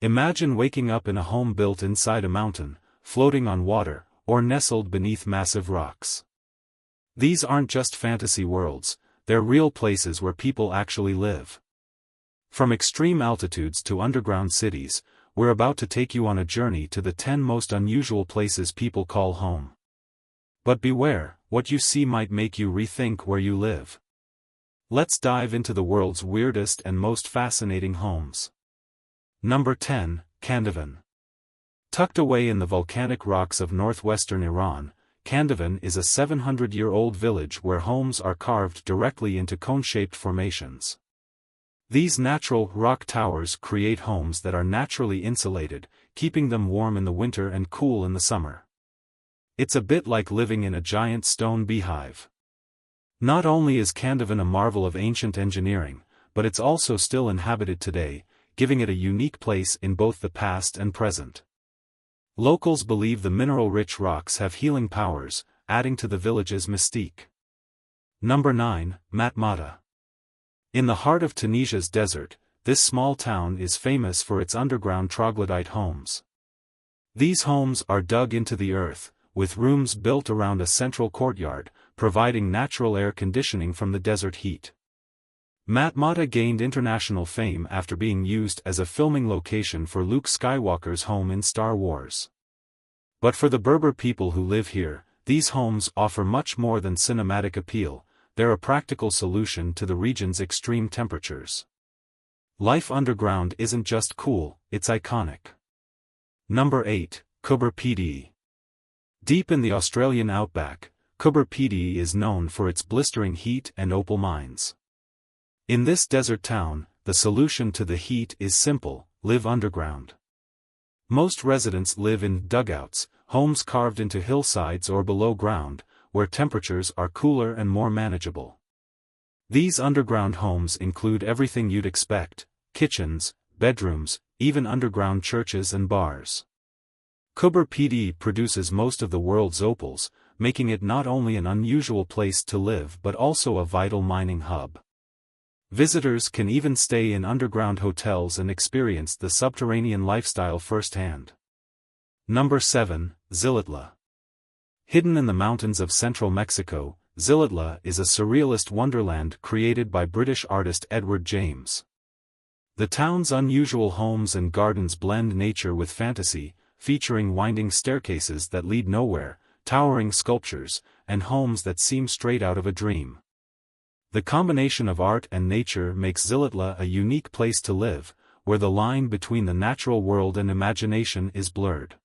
Imagine waking up in a home built inside a mountain, floating on water, or nestled beneath massive rocks. These aren't just fantasy worlds, they're real places where people actually live. From extreme altitudes to underground cities, we're about to take you on a journey to the 10 most unusual places people call home. But beware, what you see might make you rethink where you live. Let's dive into the world's weirdest and most fascinating homes. Number 10, Kandivin. Tucked away in the volcanic rocks of northwestern Iran, Kandivin is a 700-year-old village where homes are carved directly into cone-shaped formations. These natural rock towers create homes that are naturally insulated, keeping them warm in the winter and cool in the summer. It's a bit like living in a giant stone beehive. Not only is Kandivin a marvel of ancient engineering, but it's also still inhabited today, giving it a unique place in both the past and present. Locals believe the mineral-rich rocks have healing powers, adding to the village's mystique. Number 9, Matmata. In the heart of Tunisia's desert, this small town is famous for its underground troglodyte homes. These homes are dug into the earth, with rooms built around a central courtyard, providing natural air conditioning from the desert heat. Matmata gained international fame after being used as a filming location for Luke Skywalker's home in Star Wars. But for the Berber people who live here, these homes offer much more than cinematic appeal, they're a practical solution to the region's extreme temperatures. Life underground isn't just cool, it's iconic. Number 8, Coober Pedy. Deep in the Australian outback, Coober Pedy is known for its blistering heat and opal mines. In this desert town, the solution to the heat is simple: live underground. Most residents live in dugouts, homes carved into hillsides or below ground, where temperatures are cooler and more manageable. These underground homes include everything you'd expect: kitchens, bedrooms, even underground churches and bars. Coober Pedy produces most of the world's opals, making it not only an unusual place to live but also a vital mining hub. Visitors can even stay in underground hotels and experience the subterranean lifestyle firsthand. Number 7, Xilitla. Hidden in the mountains of central Mexico, Xilitla is a surrealist wonderland created by British artist Edward James. The town's unusual homes and gardens blend nature with fantasy, featuring winding staircases that lead nowhere, towering sculptures, and homes that seem straight out of a dream. The combination of art and nature makes Xilitla a unique place to live, where the line between the natural world and imagination is blurred.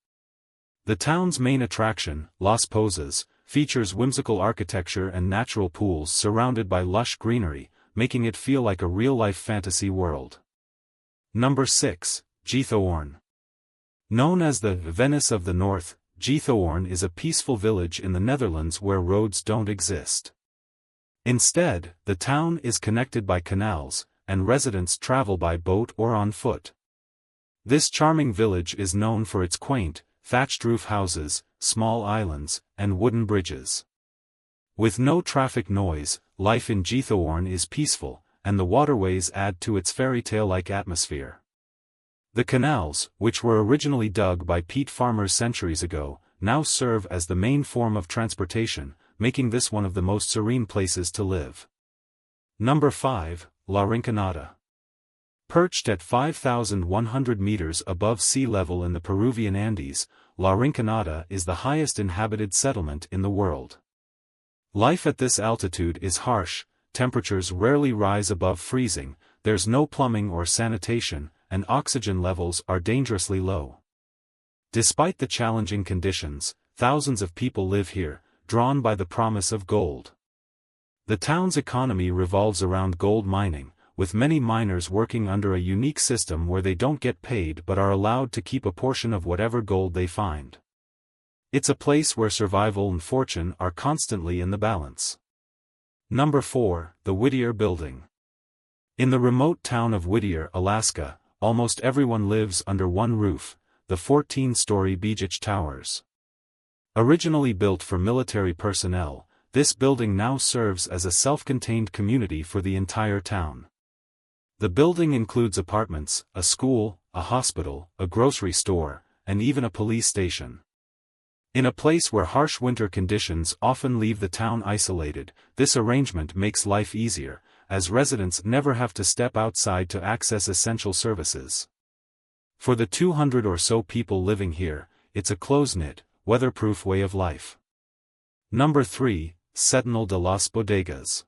The town's main attraction, Las Pozas, features whimsical architecture and natural pools surrounded by lush greenery, making it feel like a real-life fantasy world. Number 6, Giethoorn. Known as the Venice of the North, Giethoorn is a peaceful village in the Netherlands where roads don't exist. Instead, the town is connected by canals, and residents travel by boat or on foot. This charming village is known for its quaint, thatched roof houses, small islands, and wooden bridges. With no traffic noise, life in Giethoorn is peaceful, and the waterways add to its fairy tale-like atmosphere. The canals, which were originally dug by peat farmers centuries ago, now serve as the main form of transportation, making this one of the most serene places to live. Number 5, La Rinconada. Perched at 5,100 meters above sea level in the Peruvian Andes, La Rinconada is the highest inhabited settlement in the world. Life at this altitude is harsh, temperatures rarely rise above freezing, there's no plumbing or sanitation, and oxygen levels are dangerously low. Despite the challenging conditions, thousands of people live here, drawn by the promise of gold. The town's economy revolves around gold mining, with many miners working under a unique system where they don't get paid but are allowed to keep a portion of whatever gold they find. It's a place where survival and fortune are constantly in the balance. Number 4, the Whittier Building. In the remote town of Whittier, Alaska, almost everyone lives under one roof, the 14-story Beechich Towers. Originally built for military personnel, this building now serves as a self-contained community for the entire town. The building includes apartments, a school, a hospital, a grocery store, and even a police station. In a place where harsh winter conditions often leave the town isolated, this arrangement makes life easier, as residents never have to step outside to access essential services. For the 200 or so people living here, it's a close-knit, weatherproof way of life. Number 3, Sentinel de las Bodegas.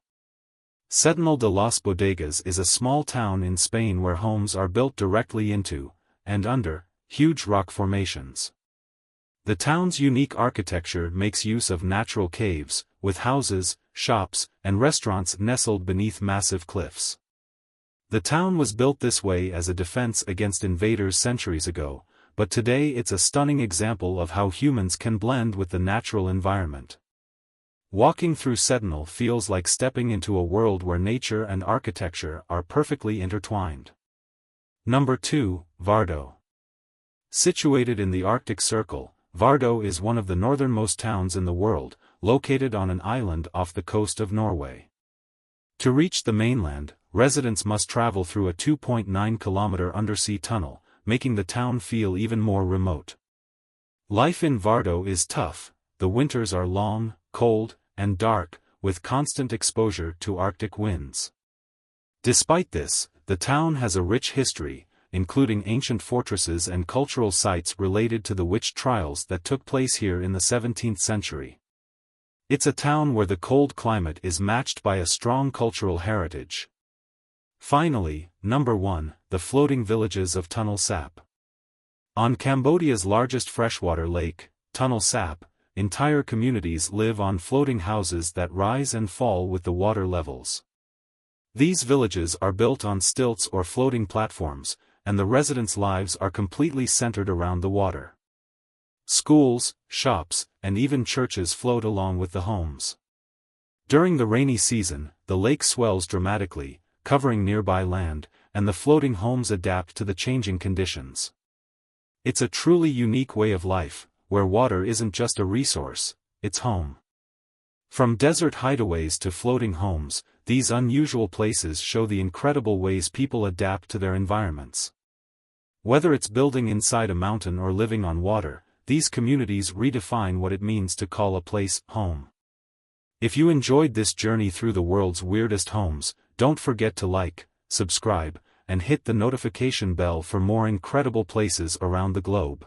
Sentinel de las Bodegas is a small town in Spain where homes are built directly into, and under, huge rock formations. The town's unique architecture makes use of natural caves, with houses, shops, and restaurants nestled beneath massive cliffs. The town was built this way as a defense against invaders centuries ago, but today it's a stunning example of how humans can blend with the natural environment. Walking through Sentinel feels like stepping into a world where nature and architecture are perfectly intertwined. Number 2, Vardö. Situated in the Arctic Circle, Vardö is one of the northernmost towns in the world, located on an island off the coast of Norway. To reach the mainland, residents must travel through a 2.9-kilometer undersea tunnel, making the town feel even more remote. Life in Vardö is tough. The winters are long, cold, and dark, with constant exposure to Arctic winds. Despite this, the town has a rich history, including ancient fortresses and cultural sites related to the witch trials that took place here in the 17th century. It's a town where the cold climate is matched by a strong cultural heritage. Finally, number 1, the floating villages of Tunnel Sap. On Cambodia's largest freshwater lake, Tunnel Sap, entire communities live on floating houses that rise and fall with the water levels. These villages are built on stilts or floating platforms, and the residents' lives are completely centered around the water. Schools, shops, and even churches float along with the homes. During the rainy season, the lake swells dramatically, covering nearby land, and the floating homes adapt to the changing conditions. It's a truly unique way of life, where water isn't just a resource, it's home. From desert hideaways to floating homes, these unusual places show the incredible ways people adapt to their environments. Whether it's building inside a mountain or living on water, these communities redefine what it means to call a place home. If you enjoyed this journey through the world's weirdest homes, don't forget to like, subscribe, and hit the notification bell for more incredible places around the globe.